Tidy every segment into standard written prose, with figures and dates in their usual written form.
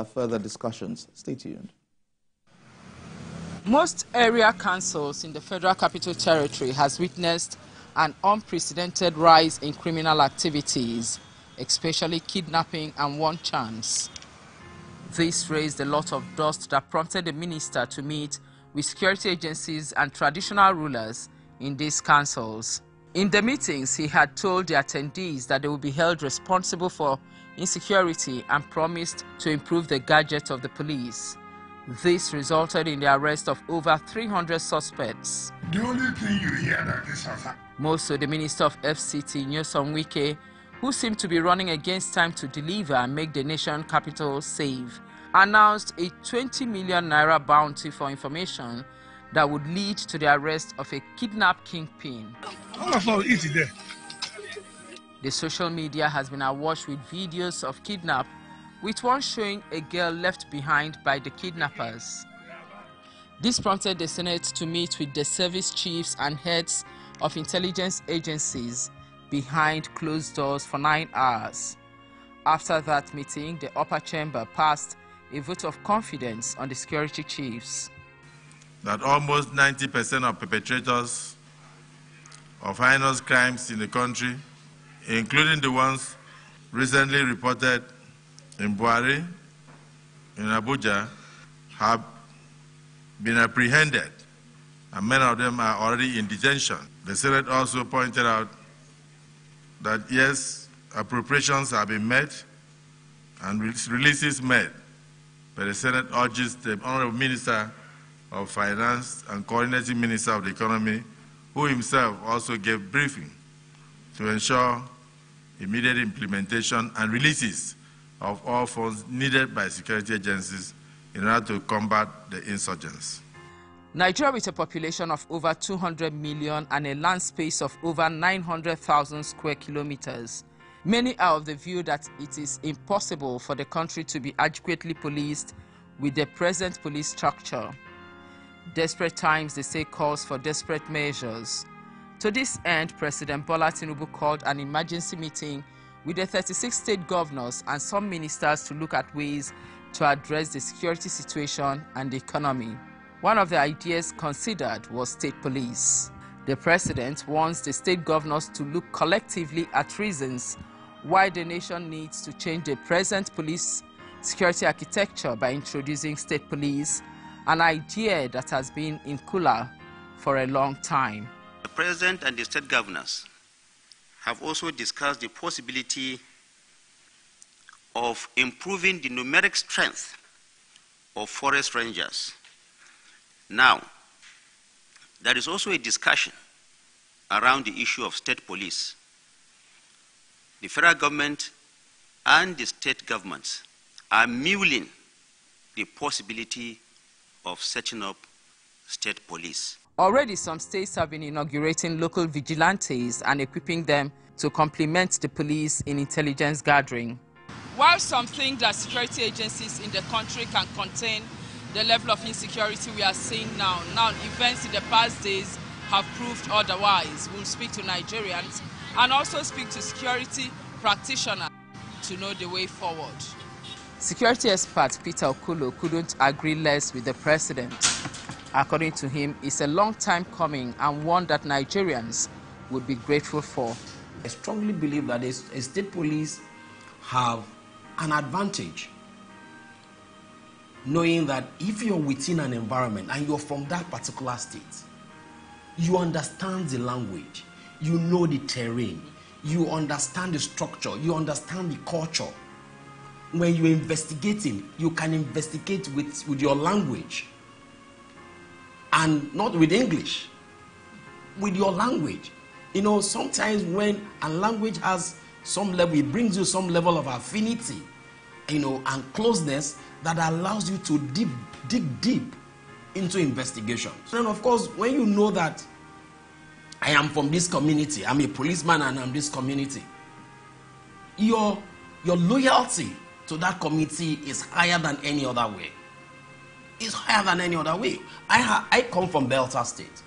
Further discussions. Stay tuned. Most area councils in the Federal Capital Territory has witnessed an unprecedented rise in criminal activities, especially kidnapping and one chance. This raised a lot of dust that prompted the minister to meet with security agencies and traditional rulers in these councils. In the meetings, he had told the attendees that they will be held responsible for insecurity and promised to improve the gadgets of the police. This resulted in the arrest of over 300 suspects. The only thing you hear that this has happened. Most of the Minister of FCT, Nyesom Wike, who seemed to be running against time to deliver and make the nation capital safe, announced a 20 million naira bounty for information that would lead to the arrest of a kidnapped kingpin. The social media has been awash with videos of kidnap, with one showing a girl left behind by the kidnappers. This prompted the Senate to meet with the service chiefs and heads of intelligence agencies behind closed doors for 9 hours. After that meeting, the upper chamber passed a vote of confidence on the security chiefs. That almost 90% of perpetrators of heinous crimes in the country, including the ones recently reported in Buhari, in Abuja, have been apprehended, and many of them are already in detention. The Senate also pointed out that yes, appropriations have been made and releases made, but the Senate urges the Honorable Minister of Finance and Coordinating Minister of the Economy, who himself also gave briefing, to ensure immediate implementation and releases of all funds needed by security agencies in order to combat the insurgents. Nigeria, with a population of over 200 million and a land space of over 900,000 square kilometers, many are of the view that it is impossible for the country to be adequately policed with the present police structure. Desperate times, they say, calls for desperate measures. To this end, President Bola Tinubu called an emergency meeting with the 36 state governors and some ministers to look at ways to address the security situation and the economy. One of the ideas considered was state police. The president wants the state governors to look collectively at reasons why the nation needs to change the present police security architecture by introducing state police, an idea that has been in cooler for a long time. The president and the state governors have also discussed the possibility of improving the numeric strength of forest rangers. Now, there is also a discussion around the issue of state police. The federal government and the state governments are mulling the possibility of setting up state police. Already, some states have been inaugurating local vigilantes and equipping them to complement the police in intelligence gathering. While some think that security agencies in the country can contain the level of insecurity we are seeing now, events in the past days have proved otherwise. We'll speak to Nigerians and also speak to security practitioners to know the way forward. Security expert Peter Okulo couldn't agree less with the president. According to him, it's a long time coming and one that Nigerians would be grateful for. I strongly believe that a state police have an advantage, knowing that if you're within an environment and you're from that particular state, you understand the language, you know the terrain, you understand the structure, you understand the culture. When you're investigating, you can investigate with your language, and not with English, with your language. You know, sometimes when a language has some level, it brings you some level of affinity, you know, and closeness that allows you to dig deep into investigation. And of course, when you know that I am from this community, I'm a policeman and I'm this community, your loyalty to that community is higher than any other way. It's higher than any other way. I come from Delta State,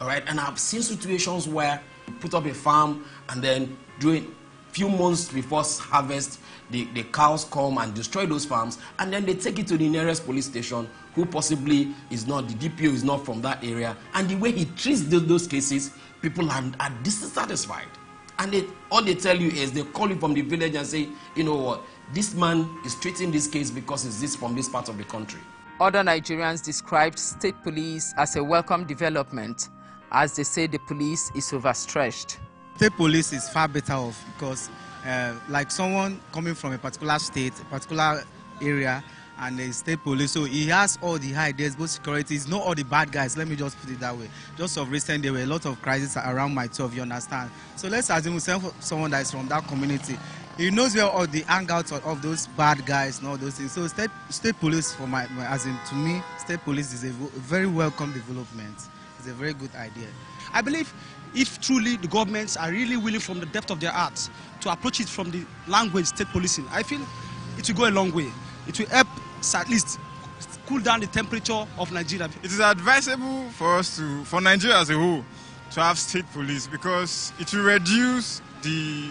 all right, and I've seen situations where you put up a farm and then during few months before harvest, the cows come and destroy those farms, and then they take it to the nearest police station, who possibly is not, the DPO is not from that area, and the way he treats those cases, people are dissatisfied. And all they tell you is, they call you from the village and say, you know what, this man is treating this case because it's this from this part of the country. Other Nigerians described state police as a welcome development, as they say the police is overstretched. State police is far better off because like someone coming from a particular state, a particular area, and the state police, so he has all the ideas, both securities, not all the bad guys, let me just put it that way. Just of recent, there were a lot of crises around my 12, you understand? So let's assume someone that is from that community, he knows where all the hangouts of those bad guys and all those things. So state police, to me, state police is a very welcome development. It's a very good idea. I believe if truly the governments are really willing from the depth of their hearts to approach it from the language state policing, I feel it will go a long way. It will help at least cool down the temperature of Nigeria. It is advisable for us for Nigeria as a whole, to have state police because it will reduce the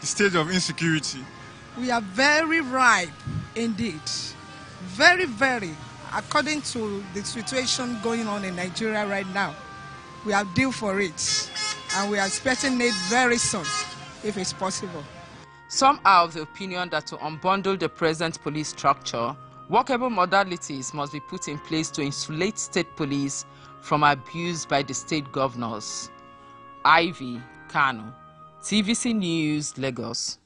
stage of insecurity. We are very ripe indeed. Very, very. According to the situation going on in Nigeria right now, we are due for it. And we are expecting it very soon, if it's possible. Some are of the opinion that to unbundle the present police structure, workable modalities must be put in place to insulate state police from abuse by the state governors. Ivy Kanu, TVC News, Lagos.